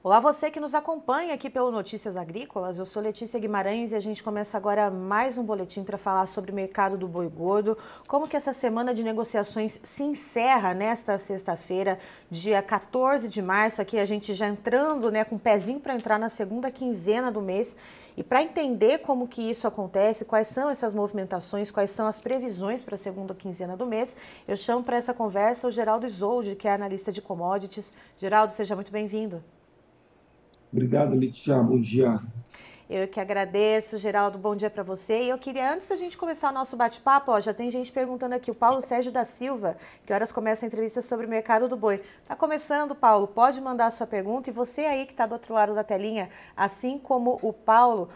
Olá, você que nos acompanha aqui pelo Notícias Agrícolas. Eu sou Letícia Guimarães e a gente começa agora mais um boletim para falar sobre o mercado do boi gordo. Como que essa semana de negociações se encerra nesta sexta-feira, dia 14 de março, aqui a gente já entrando, com o pezinho para entrar na segunda quinzena do mês. E para entender como que isso acontece, quais são essas movimentações, quais são as previsões para a segunda quinzena do mês, eu chamo para essa conversa o Geraldo Isolde, que é analista de commodities. Geraldo, seja muito bem-vindo. Obrigado, Letícia. Bom dia. Eu que agradeço, Geraldo, bom dia para você. E eu queria, antes da gente começar o nosso bate-papo, já tem gente perguntando aqui, o Paulo Sérgio da Silva, que horas começa a entrevista sobre o mercado do boi. Tá começando, Paulo, pode mandar a sua pergunta. E você aí que está do outro lado da telinha, assim como o Paulo,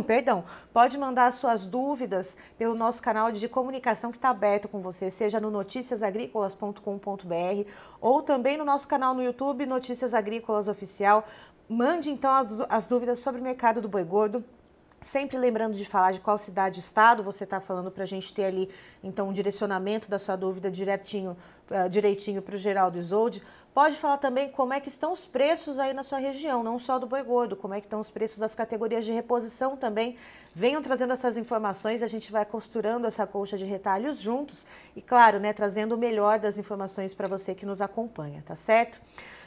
perdão, pode mandar as suas dúvidas pelo nosso canal de comunicação que está aberto com você, seja no noticiasagricolas.com.br ou também no nosso canal no YouTube, Notícias Agrícolas Oficial. Mande então as dúvidas sobre o mercado do boi gordo. Sempre lembrando de falar de qual cidade e estado você está falando para a gente ter ali, então, um direcionamento da sua dúvida direitinho para o Geraldo Isolde. Pode falar também como é que estão os preços aí na sua região, não só do boi gordo, como é que estão os preços das categorias de reposição também. Venham trazendo essas informações, a gente vai costurando essa colcha de retalhos juntos e, claro, trazendo o melhor das informações para você que nos acompanha, tá certo?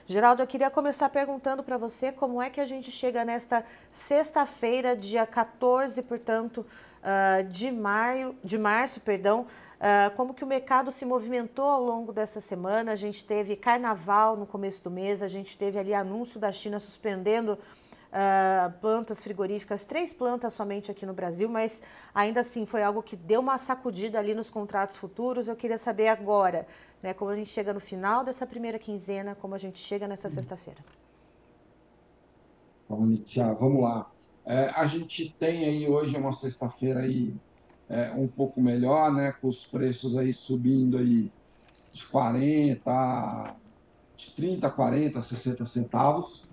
Geraldo, eu queria começar perguntando para você como é que a gente chega nesta sexta-feira, dia 14, portanto, de março, perdão, como que o mercado se movimentou ao longo dessa semana. A gente teve carnaval no começo do mês, a gente teve ali anúncio da China suspendendo plantas frigoríficas, 3 plantas somente aqui no Brasil, mas ainda assim foi algo que deu uma sacudida ali nos contratos futuros. Eu queria saber agora, como a gente chega no final dessa primeira quinzena, como a gente chega nessa sexta-feira. Vamos, Letícia, vamos lá. A gente tem aí hoje uma sexta-feira aí um pouco melhor, né? Com os preços aí subindo aí de 40, de 30, 40, 60 centavos.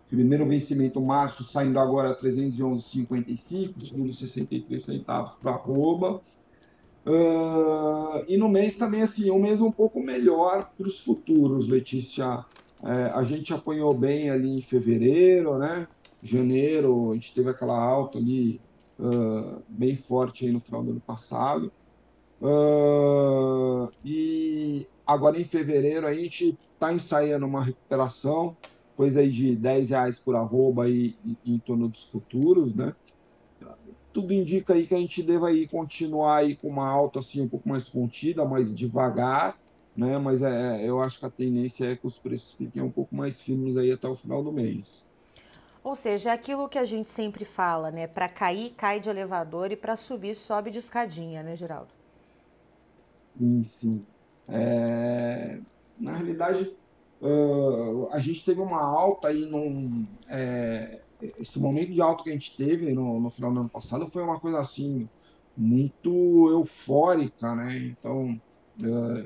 Primeiro vencimento março saindo agora a 311,55, segundo 63 centavos para arroba. E no mês também, assim, um mês um pouco melhor para os futuros, Letícia. A gente apanhou bem ali em fevereiro, né? Janeiro, a gente teve aquela alta ali bem forte aí no final do ano passado. E agora em fevereiro a gente está ensaiando uma recuperação, coisa aí de R$ 10 por arroba aí, em torno dos futuros, né? Tudo indica aí que a gente deva aí continuar aí com uma alta assim um pouco mais contida, mais devagar, né? Mas eu acho que a tendência é que os preços fiquem um pouco mais firmes aí até o final do mês. Ou seja, é aquilo que a gente sempre fala, para cair, cai de elevador e para subir, sobe de escadinha, né, Geraldo? Sim, sim. Na realidade, a gente teve uma alta aí esse momento de alta que a gente teve no final do ano passado foi uma coisa assim muito eufórica, né? Então,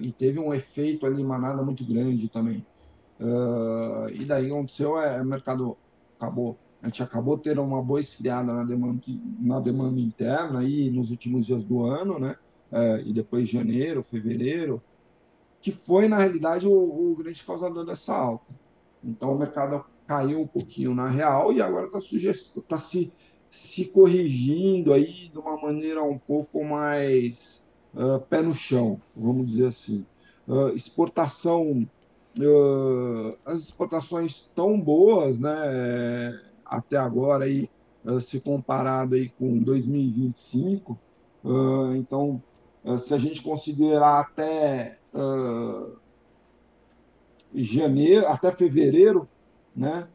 e teve um efeito ali manada muito grande também. E daí o que aconteceu o mercado a gente acabou tendo uma boa esfriada na demanda interna aí nos últimos dias do ano, né? E depois janeiro, fevereiro, que foi, na realidade, o grande causador dessa alta. Então, o mercado caiu um pouquinho na real e agora está se corrigindo aí de uma maneira um pouco mais pé no chão, vamos dizer assim. Exportação, as exportações estão boas, né? Até agora, aí, se comparado aí com 2025. Então, se a gente considerar até fevereiro, né,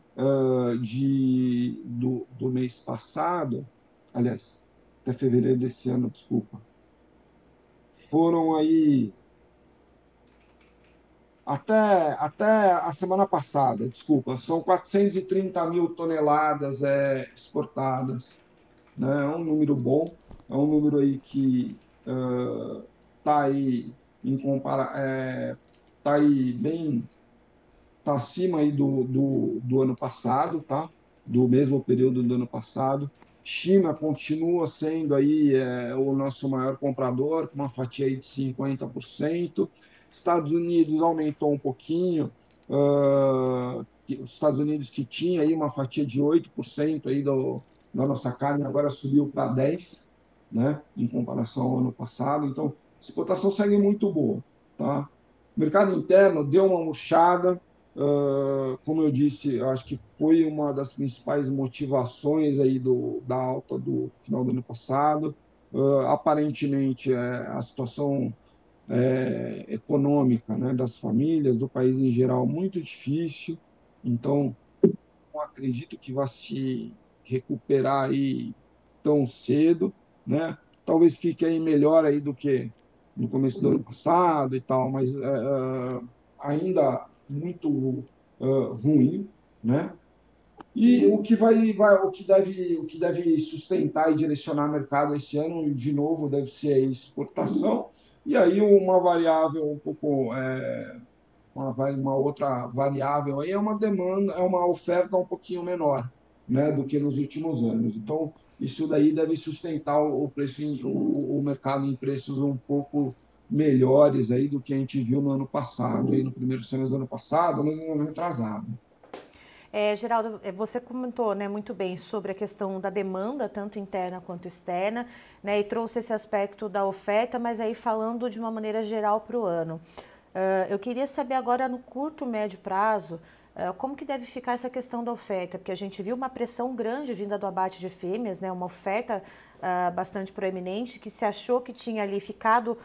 do mês passado, aliás, até fevereiro desse ano, desculpa, foram aí até a semana passada, desculpa, são 430 mil toneladas exportadas, né? É um número bom, é um número aí que está aí tá aí bem, tá acima aí do ano passado, tá? Do mesmo período do ano passado. China continua sendo aí o nosso maior comprador, com uma fatia aí de 50%. Estados Unidos aumentou um pouquinho, os Estados Unidos, que tinha aí uma fatia de 8% aí da nossa carne, agora subiu para 10%, né, em comparação ao ano passado. Então, a exportação segue muito boa, tá? O mercado interno deu uma murchada, como eu disse, eu acho que foi uma das principais motivações aí da alta do final do ano passado. Aparentemente, a situação econômica, né, das famílias, do país em geral, muito difícil. Então, não acredito que vá se recuperar aí tão cedo, né? Talvez fique aí melhor aí do que no começo do ano passado e tal, mas ainda muito ruim, né? E o que deve sustentar e direcionar o mercado esse ano, de novo, deve ser a exportação. E aí uma variável um pouco, uma outra variável aí é uma demanda, é uma oferta um pouquinho menor, né, do que nos últimos anos. Então, isso daí deve sustentar o preço, o mercado em preços um pouco melhores aí do que a gente viu no ano passado, aí no primeiro semestre do ano passado, mas no ano retrasado. Geraldo, você comentou, né, muito bem sobre a questão da demanda, tanto interna quanto externa, né, e trouxe esse aspecto da oferta, mas aí falando de uma maneira geral para o ano. Eu queria saber agora, no curto, médio prazo, como que deve ficar essa questão da oferta, porque a gente viu uma pressão grande vinda do abate de fêmeas, né, uma oferta bastante proeminente, que se achou que tinha ali ficado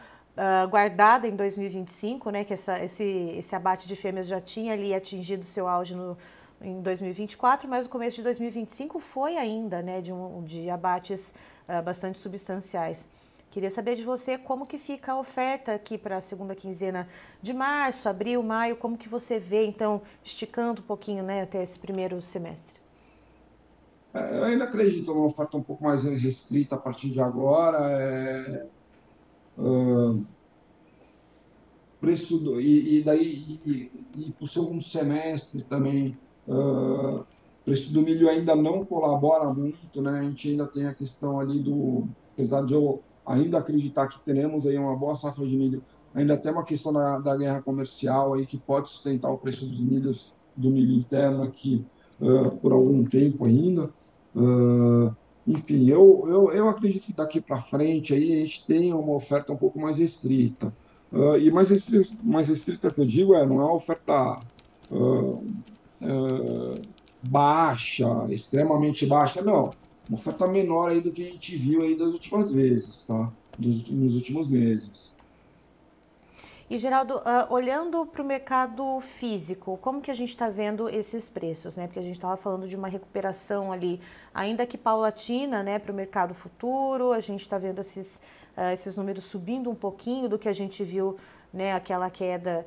guardada em 2025, né, que esse abate de fêmeas já tinha ali atingido seu auge em 2024, mas o começo de 2025 foi ainda, né, de abates bastante substanciais. Queria saber de você como que fica a oferta aqui para a segunda quinzena de março, abril, maio, como que você vê, então, esticando um pouquinho, né, até esse primeiro semestre? Eu ainda acredito numa oferta um pouco mais restrita a partir de agora. Preço e daí para o segundo semestre também, o preço do milho ainda não colabora muito, né? A gente ainda tem a questão ali apesar de eu ainda acreditar que teremos aí uma boa safra de milho, ainda tem uma questão da guerra comercial aí que pode sustentar o preço do milho interno aqui por algum tempo ainda. Enfim, eu acredito que daqui para frente aí a gente tenha uma oferta um pouco mais restrita. E mais restrita que eu digo não é uma oferta baixa, extremamente baixa, não. Uma oferta menor aí do que a gente viu aí das últimas vezes, tá? Nos últimos meses. E, Geraldo, olhando para o mercado físico, como que a gente está vendo esses preços, né? Porque a gente estava falando de uma recuperação ali, ainda que paulatina, né, para o mercado futuro, a gente está vendo esses números subindo um pouquinho do que a gente viu, né, aquela queda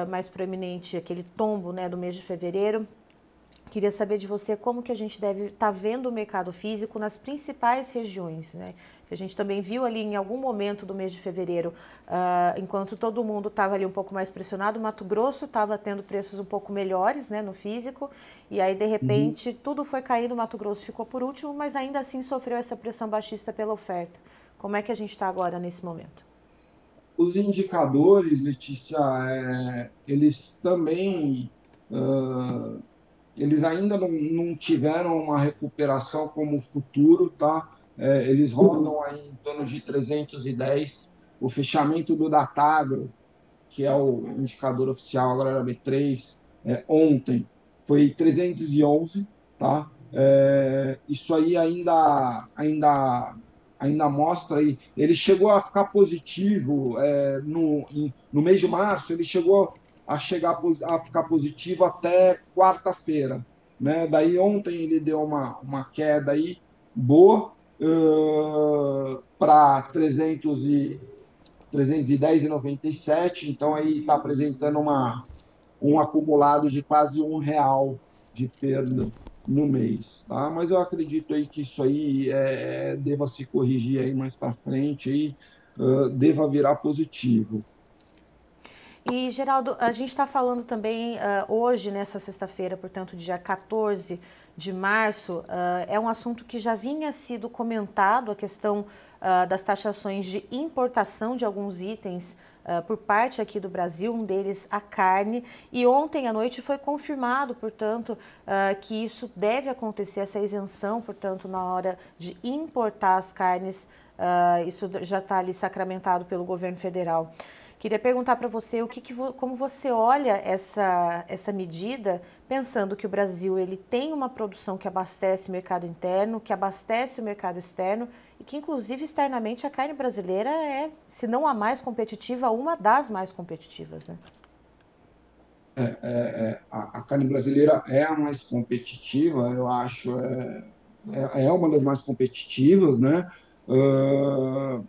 mais proeminente, aquele tombo, né, do mês de fevereiro. Queria saber de você como que a gente deve estar vendo o mercado físico nas principais regiões, né? A gente também viu ali em algum momento do mês de fevereiro, enquanto todo mundo estava ali um pouco mais pressionado, Mato Grosso estava tendo preços um pouco melhores, né, no físico, e aí de Uhum. repente tudo foi caindo, Mato Grosso ficou por último, mas ainda assim sofreu essa pressão baixista pela oferta. Como é que a gente está agora nesse momento? Os indicadores, Letícia, eles também eles ainda não tiveram uma recuperação como o futuro, tá? Eles rodam aí em torno de 310. O fechamento do Datagro, que é o indicador oficial agora era B3, ontem foi 311, tá? Isso aí ainda mostra aí. Ele chegou a ficar positivo no mês de março, ele chegou a ficar positivo até quarta-feira, né? Daí ontem ele deu uma queda aí boa para 310,97, então aí está apresentando um acumulado de quase R$ 1 de perda no mês, tá? Mas eu acredito aí que isso aí deva se corrigir aí mais para frente, aí, deva virar positivo. E, Geraldo, a gente está falando também hoje, nessa sexta-feira, portanto, dia 14 de março, é um assunto que já vinha sido comentado, a questão das taxações de importação de alguns itens por parte aqui do Brasil, um deles a carne, e ontem à noite foi confirmado, portanto, que isso deve acontecer, essa isenção, portanto, na hora de importar as carnes, isso já está ali sacramentado pelo governo federal. Queria perguntar para você como você olha essa medida, pensando que o Brasil ele tem uma produção que abastece o mercado interno, que abastece o mercado externo e que, inclusive, externamente a carne brasileira é, se não a mais competitiva, uma das mais competitivas, né? A carne brasileira é a mais competitiva, eu acho, é uma das mais competitivas, né? Uh,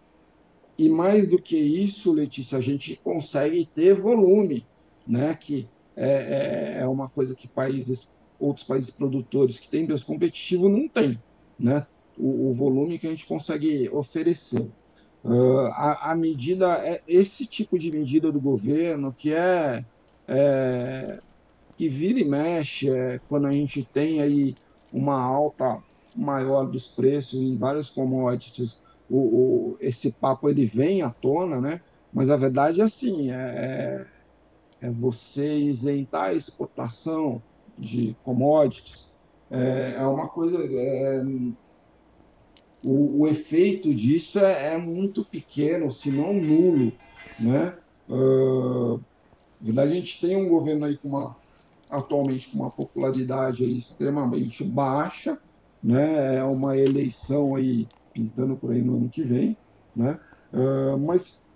e mais do que isso, Letícia, a gente consegue ter volume, né? Que é uma coisa que outros países produtores que têm preço competitivo não têm, né? O volume que a gente consegue oferecer. A medida é esse tipo de medida do governo é que vira e mexe quando a gente tem aí uma alta maior dos preços em vários commodities, esse papo ele vem à tona, né? Mas a verdade é assim, é você isentar a exportação de commodities, é uma coisa, o efeito disso é muito pequeno, se não nulo, né? Na verdade, a gente tem um governo aí atualmente com uma popularidade aí extremamente baixa, né? É uma eleição aí pintando por aí no ano que vem, né? Mas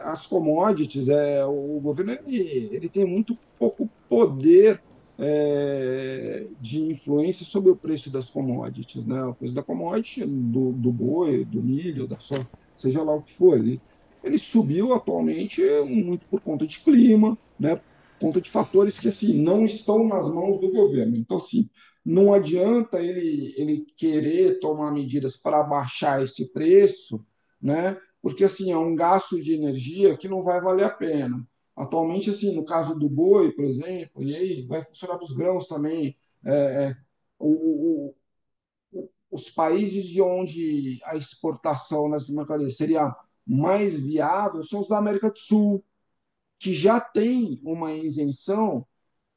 as commodities, o governo ele tem muito pouco poder de influência sobre o preço das commodities, né? O preço da commodity, do boi, do milho, da soja, seja lá o que for, ele subiu atualmente muito por conta de clima, né? Por conta de fatores que assim não estão nas mãos do governo. Então, assim, não adianta ele querer tomar medidas para baixar esse preço, né? Porque assim é um gasto de energia que não vai valer a pena. Atualmente, assim, no caso do boi, por exemplo, e aí vai funcionar para os grãos também. É, é, o, os países de onde a exportação nessas mercadorias seria mais viável são os da América do Sul, que já tem uma isenção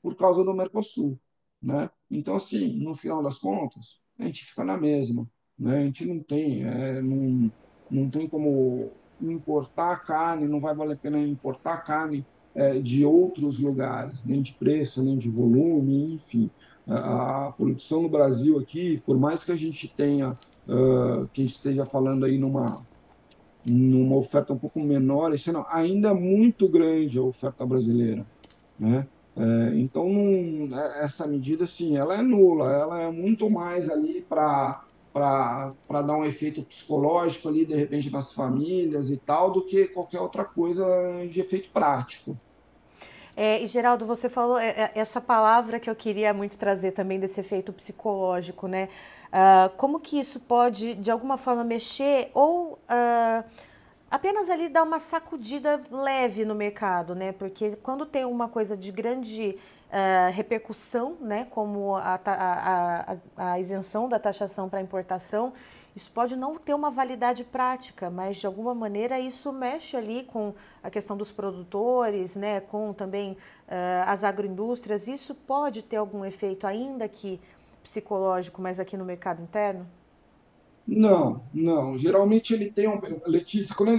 por causa do Mercosul, né? Então, assim, no final das contas, a gente fica na mesma, né? A gente não tem como importar carne, não vai valer a pena importar carne de outros lugares, nem de preço, nem de volume, enfim. A produção no Brasil aqui, por mais que a gente tenha, que a gente esteja falando aí numa oferta um pouco menor, esse ano, ainda é muito grande a oferta brasileira, né? Então, essa medida, assim, ela é nula, ela é muito mais ali para dar um efeito psicológico ali, de repente, nas famílias e tal, do que qualquer outra coisa de efeito prático. E Geraldo, você falou essa palavra que eu queria muito trazer também desse efeito psicológico, né? Como que isso pode, de alguma forma, mexer ou apenas ali dar uma sacudida leve no mercado, né? Porque quando tem uma coisa de grande repercussão, né? Como a isenção da taxação para importação, isso pode não ter uma validade prática, mas de alguma maneira isso mexe ali com a questão dos produtores, né, com também as agroindústrias. Isso pode ter algum efeito, ainda que psicológico, mas aqui no mercado interno? Não, não. Geralmente ele tem Letícia, quando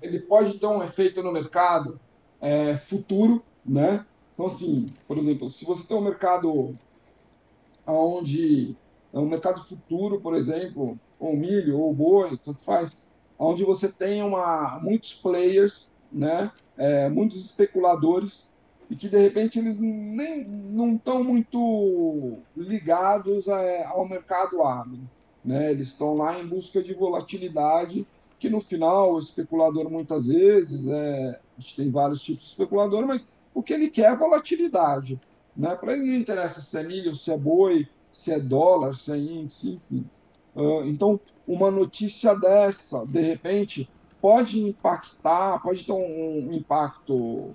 ele pode ter um efeito no mercado futuro, né? Então, assim, por exemplo, se você tem um mercado onde é um mercado futuro, por exemplo, ou milho, ou boi, tanto faz, onde você tem muitos players, né, muitos especuladores, e que de repente eles nem não estão muito ligados ao mercado agro, né? Eles estão lá em busca de volatilidade, que no final o especulador muitas vezes, a gente tem vários tipos de especulador, mas o que ele quer é volatilidade, né? Para ele não interessa se é milho, se é boi, se é dólar, se é índice, enfim. Então, uma notícia dessa, de repente, pode impactar, pode ter um impacto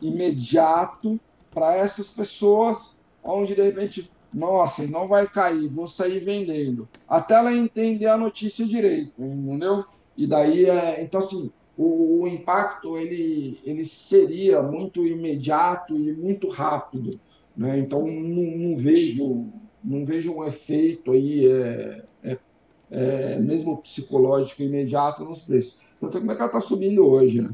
imediato para essas pessoas, onde de repente nossa, não vai cair, vou sair vendendo. Até ela entender a notícia direito, entendeu? E daí, então assim, o impacto ele seria muito imediato e muito rápido, né? Então não vejo um efeito aí mesmo psicológico imediato nos preços. Tanto é que o mercado está subindo hoje, né?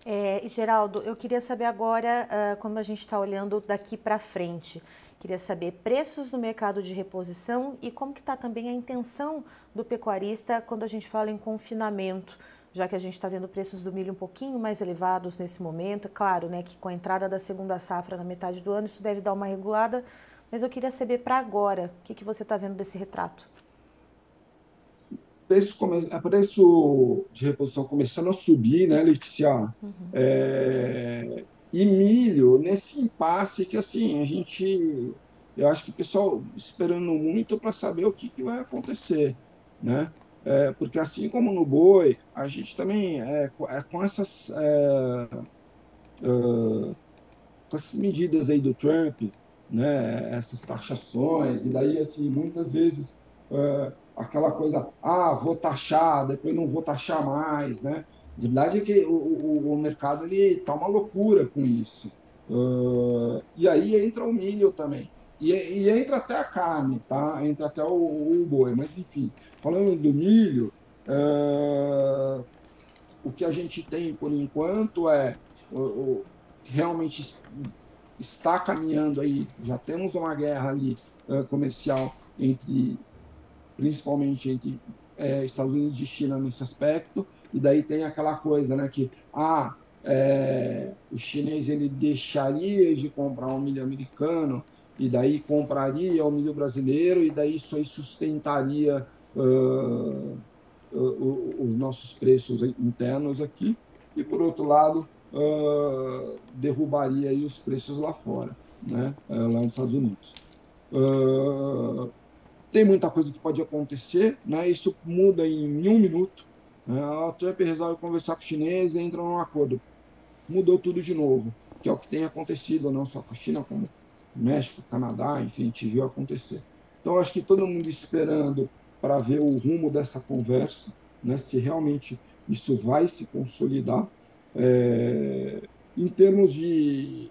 E, Geraldo, eu queria saber agora, como a gente está olhando daqui para frente, queria saber preços no mercado de reposição e como que está também a intenção do pecuarista quando a gente fala em confinamento, já que a gente está vendo preços do milho um pouquinho mais elevados nesse momento. Claro, né, que com a entrada da segunda safra na metade do ano isso deve dar uma regulada, mas eu queria saber para agora, o que, que você está vendo desse retrato? Preço de reposição começando a subir, né, Letícia? E milho nesse impasse que assim eu acho que o pessoal esperando muito para saber o que vai acontecer, né? Porque assim como no boi, a gente também com essas medidas aí do Trump, né, essas taxações, e daí, assim, muitas vezes aquela coisa, vou taxar, depois não vou taxar mais, né? A verdade é que o mercado ele tá uma loucura com isso. E aí entra o milho também. E entra até a carne, tá? Entra até o boi. Mas, enfim, falando do milho, o que a gente tem por enquanto realmente está caminhando aí, já temos uma guerra ali comercial principalmente entre Estados Unidos e China nesse aspecto, e daí tem aquela coisa, né, que o chinês ele deixaria de comprar um milho americano e daí compraria o milho brasileiro e daí isso aí sustentaria os nossos preços internos aqui e por outro lado derrubaria aí os preços lá fora, né, lá nos Estados Unidos. Tem muita coisa que pode acontecer, né? Isso muda em um minuto. Né? A Trump resolve conversar com o chinês e entra num acordo. Mudou tudo de novo, que é o que tem acontecido, não só com a China, como México, Canadá, enfim, a gente viu acontecer. Então, acho que todo mundo esperando para ver o rumo dessa conversa, né? Se realmente isso vai se consolidar. É, em termos em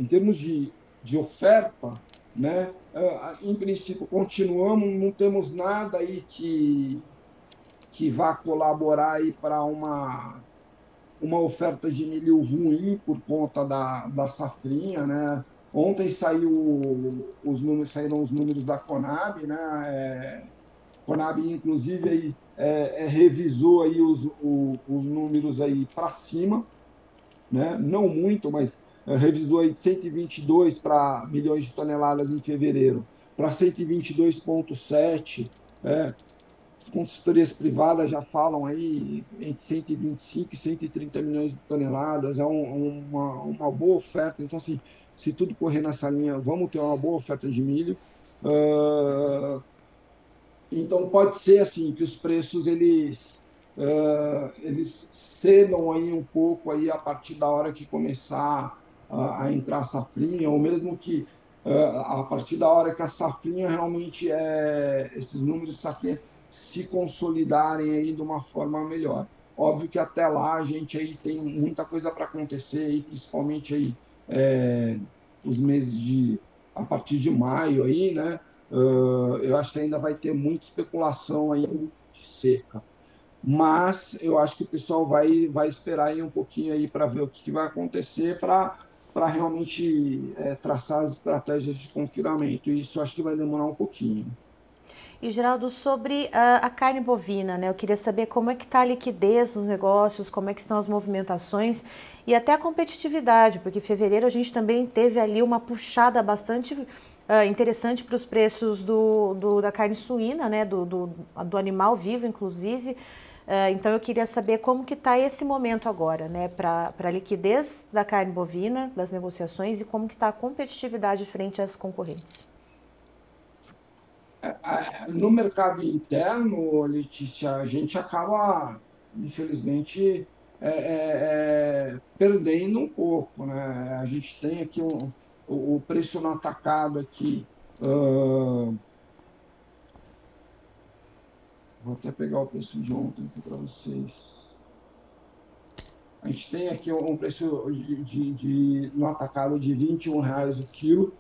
termos de oferta, né? Em princípio, continuamos, não temos nada aí que vá colaborar aí para uma oferta de milho ruim por conta da safrinha, né? Ontem saíram os números da Conab, né? Conab, inclusive, aí, revisou aí os números aí para cima, né? Não muito, mas revisou aí de 122 para milhões de toneladas em fevereiro para 122,7. Consultorias privadas já falam aí entre 125 e 130 milhões de toneladas, uma boa oferta. Então, assim, se tudo correr nessa linha, vamos ter uma boa oferta de milho. Uh, então, pode ser assim que os preços eles cedam aí um pouco aí a partir da hora que começar a entrar a safrinha, ou mesmo que a partir da hora que a safrinha realmente esses números de safrinha se consolidarem aí de uma forma melhor. Óbvio que até lá a gente aí tem muita coisa para acontecer, aí, principalmente aí os meses a partir de maio aí, né? Eu acho que ainda vai ter muita especulação aí de seca, mas eu acho que o pessoal vai esperar aí um pouquinho aí para ver o que vai acontecer para realmente traçar as estratégias de confinamento. E isso eu acho que vai demorar um pouquinho. E, Geraldo, sobre a carne bovina, né? Eu queria saber como é que está a liquidez nos negócios, como é que estão as movimentações e até a competitividade, porque em fevereiro a gente também teve ali uma puxada bastante interessante para os preços da carne suína, né? Do animal vivo, inclusive. Então eu queria saber como que está esse momento agora, né? Para a liquidez da carne bovina, das negociações e como que está a competitividade frente às concorrentes. No mercado interno, Letícia, a gente acaba, infelizmente, perdendo um pouco, né? A gente tem aqui o preço no atacado aqui. Vou até pegar o preço de ontem aqui para vocês. A gente tem aqui um preço no atacado de R$ 21 o quilo.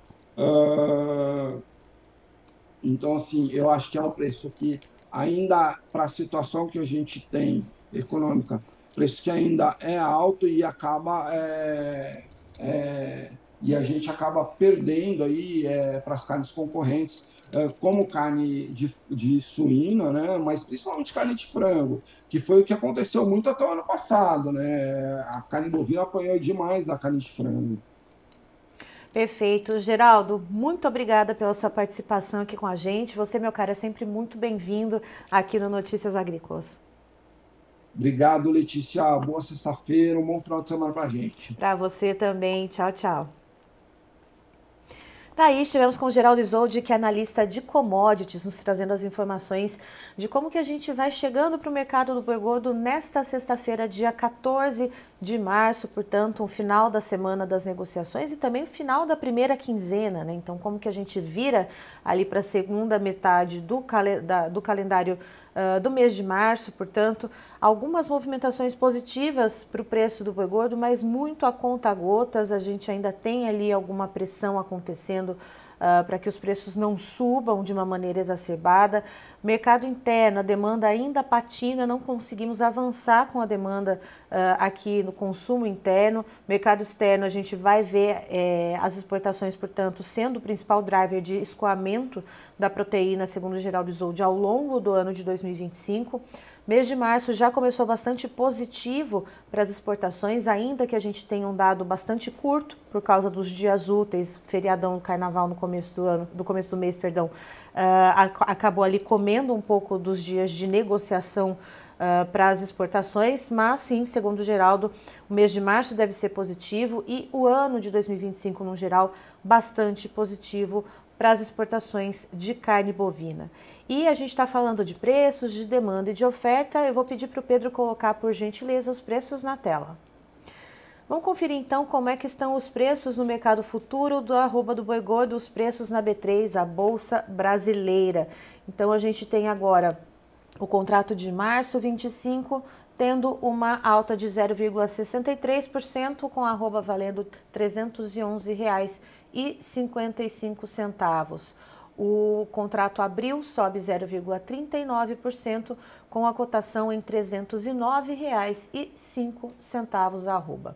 Então, assim, eu acho que é um preço que ainda, para a situação que a gente tem econômica, preço que ainda é alto e e a gente acaba perdendo aí para as carnes concorrentes, como carne de suína, né? Mas principalmente carne de frango, que foi o que aconteceu muito até o ano passado, né? A carne bovina apanhou demais da carne de frango. Perfeito. Geraldo, muito obrigada pela sua participação aqui com a gente. Você, meu cara, é sempre muito bem-vindo aqui no Notícias Agrícolas. Obrigado, Letícia. Boa sexta-feira, um bom final de semana para a gente. Para você também. Tchau, tchau. Daí estivemos com o Geraldo Isoldi, que é analista de commodities, nos trazendo as informações de como que a gente vai chegando para o mercado do boi gordo nesta sexta-feira, dia 14 de março, portanto, o final da semana das negociações e também o final da primeira quinzena, né? Então, como que a gente vira ali para a segunda metade do calendário do mês de março, portanto, algumas movimentações positivas para o preço do boi gordo, mas muito a conta gotas, a gente ainda tem ali alguma pressão acontecendo para que os preços não subam de uma maneira exacerbada. Mercado interno, a demanda ainda patina, não conseguimos avançar com a demanda aqui no consumo interno. Mercado externo, a gente vai ver as exportações, portanto, sendo o principal driver de escoamento da proteína, segundo o Geraldo Isoldi, ao longo do ano de 2025. Mês de março já começou bastante positivo para as exportações, ainda que a gente tenha um dado bastante curto por causa dos dias úteis, feriadão, carnaval no começo do ano, do começo do mês, perdão, acabou ali comendo um pouco dos dias de negociação para as exportações, mas sim, segundo o Geraldo, o mês de março deve ser positivo e o ano de 2025 no geral bastante positivo para as exportações de carne bovina. E a gente está falando de preços, de demanda e de oferta. Eu vou pedir para o Pedro colocar, por gentileza, os preços na tela. Vamos conferir então como é que estão os preços no mercado futuro do arroba do boi gordo, os preços na B3, a Bolsa Brasileira. Então a gente tem agora o contrato de março 25 tendo uma alta de 0,63%, com a arroba valendo R$ 311,55. O contrato abril sobe 0,39%, com a cotação em R$ 309,05 arroba.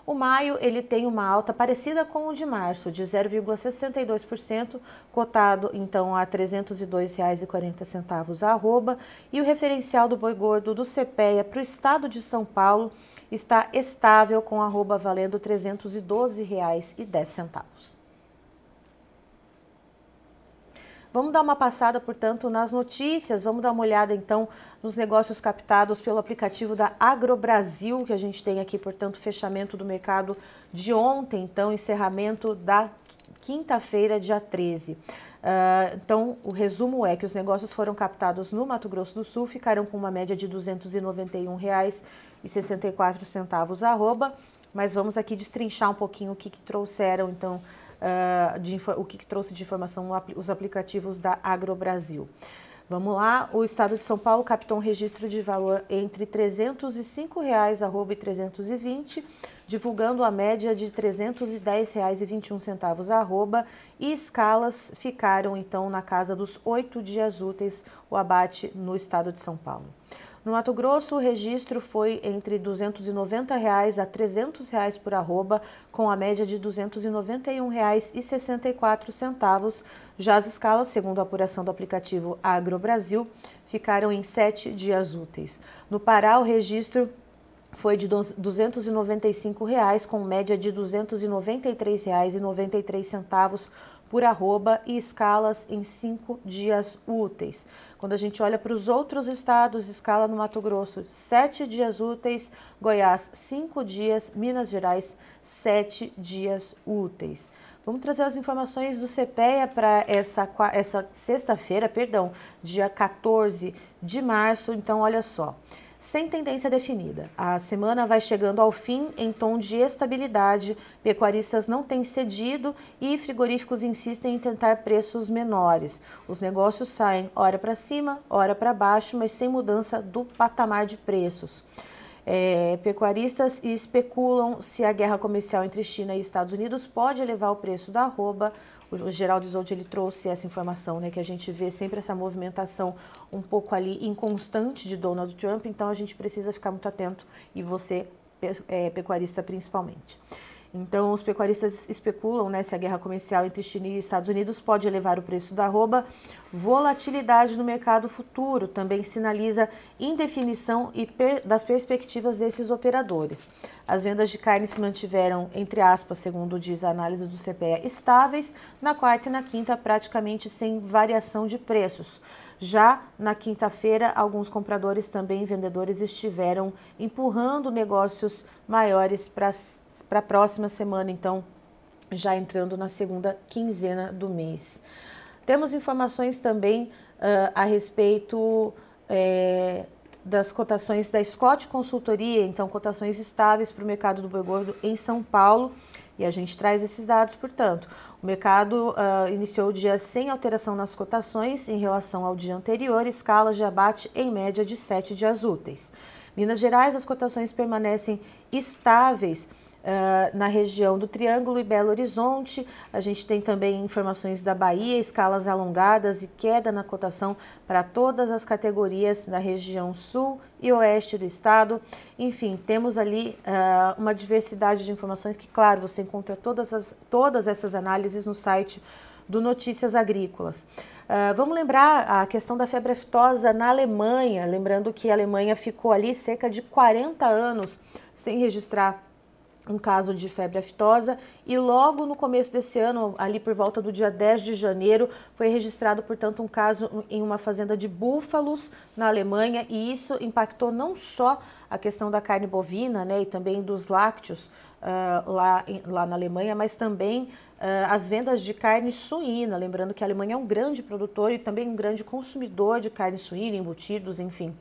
O maio ele tem uma alta parecida com o de março, de 0,62%, cotado então a R$ 302,40 arroba, e o referencial do boi gordo do CPEA para o estado de São Paulo está estável, com arroba valendo R$ 312,10. Vamos dar uma passada, portanto, nas notícias, vamos dar uma olhada, então, nos negócios captados pelo aplicativo da AgroBrasil, que a gente tem aqui, portanto, fechamento do mercado de ontem, então, encerramento da quinta-feira, dia 13. Então, o resumo é que os negócios foram captados no Mato Grosso do Sul, ficaram com uma média de R$ 291,64 arroba, mas vamos aqui destrinchar um pouquinho o que trouxeram, então, o que trouxe de informação os aplicativos da AgroBrasil. Vamos lá, o estado de São Paulo captou um registro de valor entre R$ 305 arroba e 320, divulgando a média de R$ 310,21 arroba, e escalas ficaram então na casa dos 8 dias úteis o abate no estado de São Paulo. No Mato Grosso, o registro foi entre R$ 290 a R$ 300 por arroba, com a média de R$ 291,64. Já as escalas, segundo a apuração do aplicativo AgroBrasil, ficaram em 7 dias úteis. No Pará, o registro foi de R$ 295, com média de R$ 293,93 por arroba, e escalas em 5 dias úteis. Quando a gente olha para os outros estados, escala no Mato Grosso, 7 dias úteis, Goiás, 5 dias, Minas Gerais, 7 dias úteis. Vamos trazer as informações do CPEA para essa sexta-feira, dia 14 de março. Então, olha só, sem tendência definida. A semana vai chegando ao fim em tom de estabilidade, pecuaristas não têm cedido e frigoríficos insistem em tentar preços menores. Os negócios saem ora para cima, ora para baixo, mas sem mudança do patamar de preços. Pecuaristas especulam se a guerra comercial entre China e Estados Unidos pode elevar o preço da arroba. O Geraldo Isolde, ele trouxe essa informação, né, que a gente vê sempre essa movimentação um pouco ali inconstante de Donald Trump, então a gente precisa ficar muito atento, e você, pecuarista principalmente. Então, os pecuaristas especulam, né, se a guerra comercial entre China e Estados Unidos pode elevar o preço da arroba. Volatilidade no mercado futuro também sinaliza indefinição das perspectivas desses operadores. As vendas de carne se mantiveram, entre aspas, segundo diz a análise do CPE, estáveis na quarta e na quinta, praticamente sem variação de preços. Já na quinta-feira, alguns compradores, também vendedores, estiveram empurrando negócios maiores para a próxima semana, então já entrando na segunda quinzena do mês. Temos informações também a respeito das cotações da Scott Consultoria, então cotações estáveis para o mercado do boi gordo em São Paulo, e a gente traz esses dados, portanto. O mercado iniciou o dia sem alteração nas cotações em relação ao dia anterior, escalas de abate em média de 7 dias úteis. Minas Gerais, as cotações permanecem estáveis na região do Triângulo e Belo Horizonte. A gente tem também informações da Bahia, escalas alongadas e queda na cotação para todas as categorias da região sul e oeste do estado. Enfim, temos ali uma diversidade de informações que, claro, você encontra todas essas análises no site do Notícias Agrícolas. Vamos lembrar a questão da febre aftosa na Alemanha, lembrando que a Alemanha ficou ali cerca de 40 anos sem registrar um caso de febre aftosa, e logo no começo desse ano, ali por volta do dia 10 de janeiro, foi registrado, portanto, um caso em uma fazenda de búfalos na Alemanha, e isso impactou não só a questão da carne bovina, né, e também dos lácteos lá na Alemanha, mas também as vendas de carne suína, lembrando que a Alemanha é um grande produtor e também um grande consumidor de carne suína, embutidos, enfim.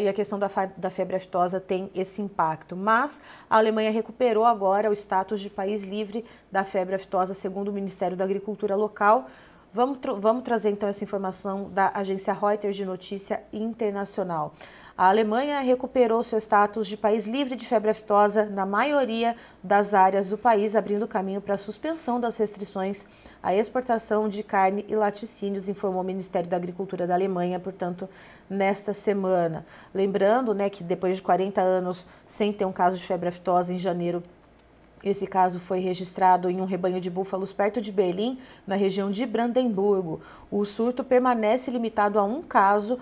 E a questão da febre aftosa tem esse impacto. Mas a Alemanha recuperou agora o status de país livre da febre aftosa, segundo o Ministério da Agricultura local. Vamos trazer então essa informação da agência Reuters de notícia internacional. A Alemanha recuperou seu status de país livre de febre aftosa na maioria das áreas do país, abrindo caminho para a suspensão das restrições à exportação de carne e laticínios, informou o Ministério da Agricultura da Alemanha, portanto, nesta semana. Lembrando, né, que depois de 40 anos sem ter um caso de febre aftosa, em janeiro, esse caso foi registrado em um rebanho de búfalos perto de Berlim, na região de Brandemburgo. O surto permanece limitado a um caso,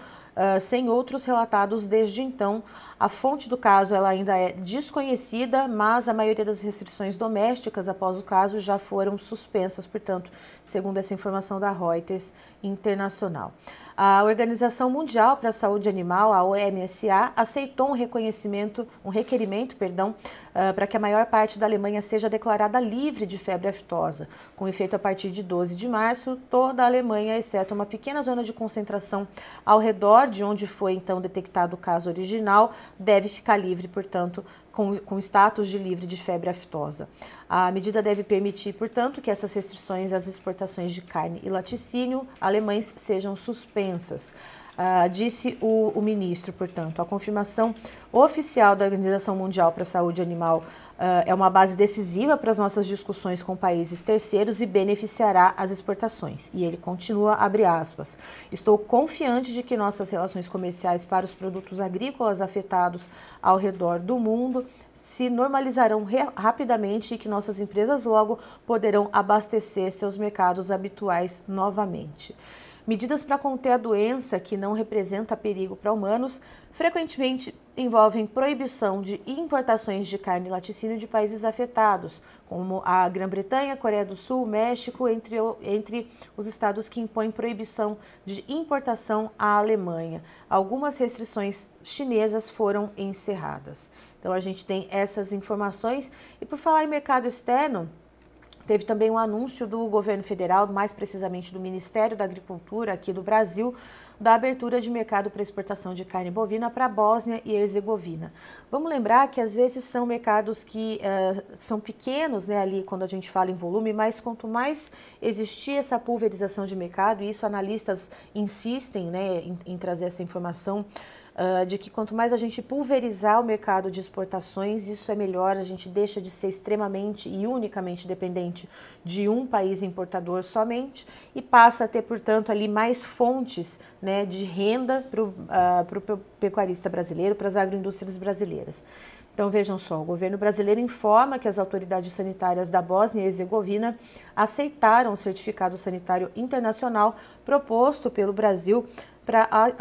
sem outros relatados desde então. A fonte do caso ela ainda é desconhecida, mas a maioria das restrições domésticas após o caso já foram suspensas, portanto, segundo essa informação da Reuters Internacional. A Organização Mundial para a Saúde Animal, a OMSA, aceitou um requerimento, para que a maior parte da Alemanha seja declarada livre de febre aftosa. Com efeito a partir de 12 de março, toda a Alemanha, exceto uma pequena zona de concentração ao redor de onde foi então detectado o caso original, deve ficar livre, portanto, com status de livre de febre aftosa. A medida deve permitir, portanto, que essas restrições às exportações de carne e laticínio alemães sejam suspensas. Disse o ministro, portanto, a confirmação oficial da Organização Mundial para a Saúde Animal é uma base decisiva para as nossas discussões com países terceiros e beneficiará as exportações. E ele continua, abre aspas, estou confiante de que nossas relações comerciais para os produtos agrícolas afetados ao redor do mundo se normalizarão rapidamente e que nossas empresas logo poderão abastecer seus mercados habituais novamente. Medidas para conter a doença, que não representa perigo para humanos, frequentemente envolvem proibição de importações de carne e laticínio de países afetados, como a Grã-Bretanha, Coreia do Sul, México, entre os estados que impõem proibição de importação à Alemanha. Algumas restrições chinesas foram encerradas. Então a gente tem essas informações. E por falar em mercado externo, teve também um anúncio do governo federal, mais precisamente do Ministério da Agricultura aqui do Brasil, da abertura de mercado para exportação de carne bovina para a Bósnia e Herzegovina. Vamos lembrar que às vezes são mercados que são pequenos, né, ali quando a gente fala em volume, mas quanto mais existir essa pulverização de mercado, e isso analistas insistem, né, em trazer essa informação, de que quanto mais a gente pulverizar o mercado de exportações, isso é melhor, a gente deixa de ser extremamente e unicamente dependente de um país importador somente e passa a ter, portanto, ali mais fontes, né, de renda para o pecuarista brasileiro, para as agroindústrias brasileiras. Então, vejam só, o governo brasileiro informa que as autoridades sanitárias da Bósnia e Herzegovina aceitaram o certificado sanitário internacional proposto pelo Brasil para a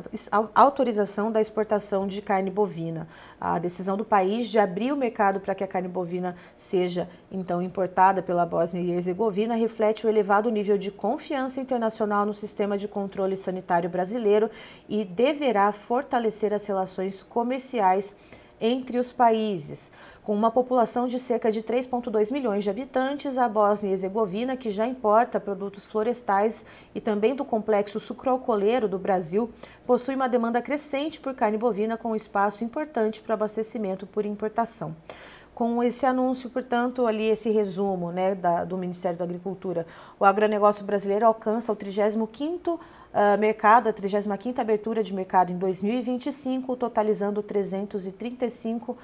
autorização da exportação de carne bovina. A decisão do país de abrir o mercado para que a carne bovina seja, então, importada pela Bósnia e Herzegovina reflete o elevado nível de confiança internacional no sistema de controle sanitário brasileiro e deverá fortalecer as relações comerciais entre os países. Com uma população de cerca de 3,2 milhões de habitantes, a Bósnia e Herzegovina, que já importa produtos florestais e também do complexo sucroalcooleiro do Brasil, possui uma demanda crescente por carne bovina com espaço importante para abastecimento por importação. Com esse anúncio, portanto, ali esse resumo, né, do Ministério da Agricultura, o agronegócio brasileiro alcança o 35º mercado, a 35ª abertura de mercado em 2025, totalizando 335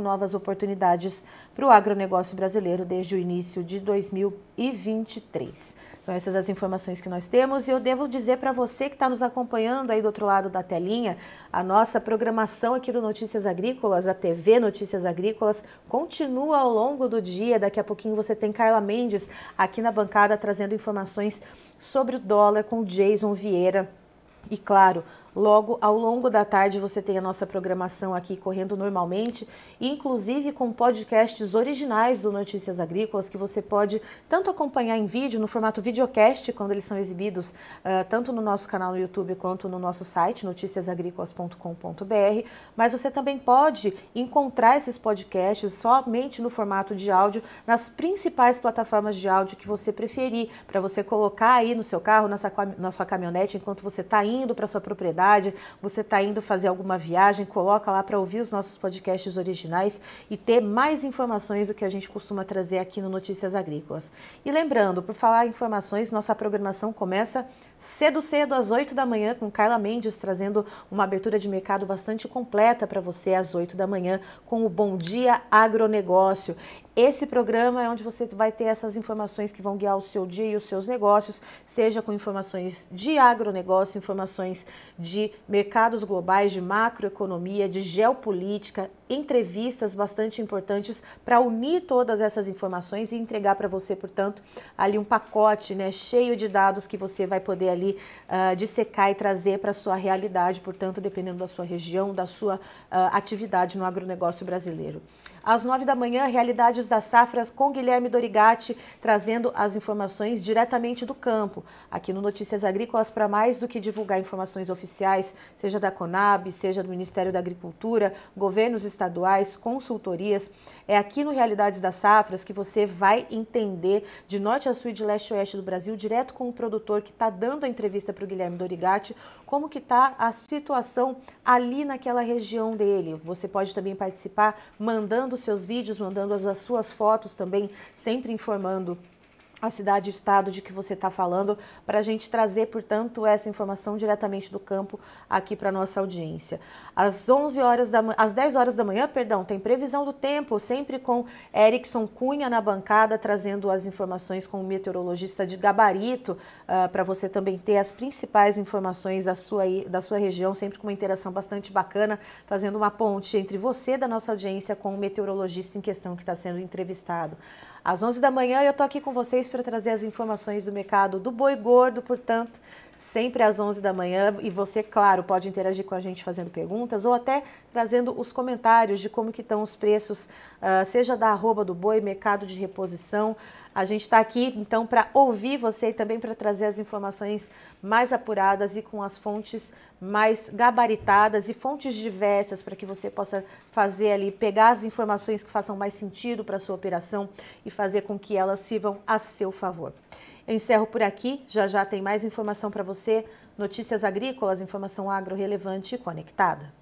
novas oportunidades para o agronegócio brasileiro desde o início de 2023. São essas as informações que nós temos e eu devo dizer para você que está nos acompanhando aí do outro lado da telinha, a nossa programação aqui do Notícias Agrícolas, a TV Notícias Agrícolas, continua ao longo do dia. Daqui a pouquinho você tem Carla Mendes aqui na bancada trazendo informações sobre o dólar com Jason Vieira. E claro, logo ao longo da tarde você tem a nossa programação aqui correndo normalmente, inclusive com podcasts originais do Notícias Agrícolas que você pode tanto acompanhar em vídeo, no formato videocast, quando eles são exibidos tanto no nosso canal no YouTube quanto no nosso site, noticiasagricolas.com.br, mas você também pode encontrar esses podcasts somente no formato de áudio nas principais plataformas de áudio que você preferir, para você colocar aí no seu carro, na sua caminhonete, enquanto você está indo para sua propriedade, você está indo fazer alguma viagem, coloca lá para ouvir os nossos podcasts originais e ter mais informações do que a gente costuma trazer aqui no Notícias Agrícolas. E lembrando, por falar em informações, nossa programação começa cedo às 8 da manhã com Carla Mendes trazendo uma abertura de mercado bastante completa para você às 8 da manhã com o Bom Dia Agronegócio. Esse programa é onde você vai ter essas informações que vão guiar o seu dia e os seus negócios, seja com informações de agronegócio, informações de mercados globais, de macroeconomia, de geopolítica, entrevistas bastante importantes para unir todas essas informações e entregar para você, portanto, ali um pacote, né, cheio de dados que você vai poder ali dissecar e trazer para a sua realidade, portanto, dependendo da sua região, da sua atividade no agronegócio brasileiro. Às 9 da manhã, Realidades das Safras com Guilherme Dorigatti, trazendo as informações diretamente do campo. Aqui no Notícias Agrícolas, para mais do que divulgar informações oficiais, seja da Conab, seja do Ministério da Agricultura, governos estaduais, consultorias, é aqui no Realidades das Safras que você vai entender de norte a sul e de leste a oeste do Brasil, direto com o produtor que está dando a entrevista para o Guilherme Dorigatti, como que está a situação ali naquela região dele. Você pode também participar mandando seus vídeos, mandando as suas fotos também, sempre informando a cidade e o estado de que você está falando, para a gente trazer, portanto, essa informação diretamente do campo aqui para a nossa audiência. Às 10 horas da manhã, tem previsão do tempo, sempre com Erickson Cunha na bancada, trazendo as informações com o meteorologista de gabarito, para você também ter as principais informações da sua região, sempre com uma interação bastante bacana, fazendo uma ponte entre você da nossa audiência com o meteorologista em questão que está sendo entrevistado. Às 11 da manhã eu estou aqui com vocês para trazer as informações do mercado do boi gordo, portanto, sempre às 11 da manhã. E você, claro, pode interagir com a gente fazendo perguntas ou até trazendo os comentários de como que estão os preços, seja da arroba do boi, mercado de reposição. A gente está aqui, então, para ouvir você e também para trazer as informações mais apuradas e com as fontes mais gabaritadas e fontes diversas para que você possa fazer ali, pegar as informações que façam mais sentido para a sua operação e fazer com que elas sirvam a seu favor. Eu encerro por aqui, já já tem mais informação para você. Notícias agrícolas, informação agro relevante e conectada.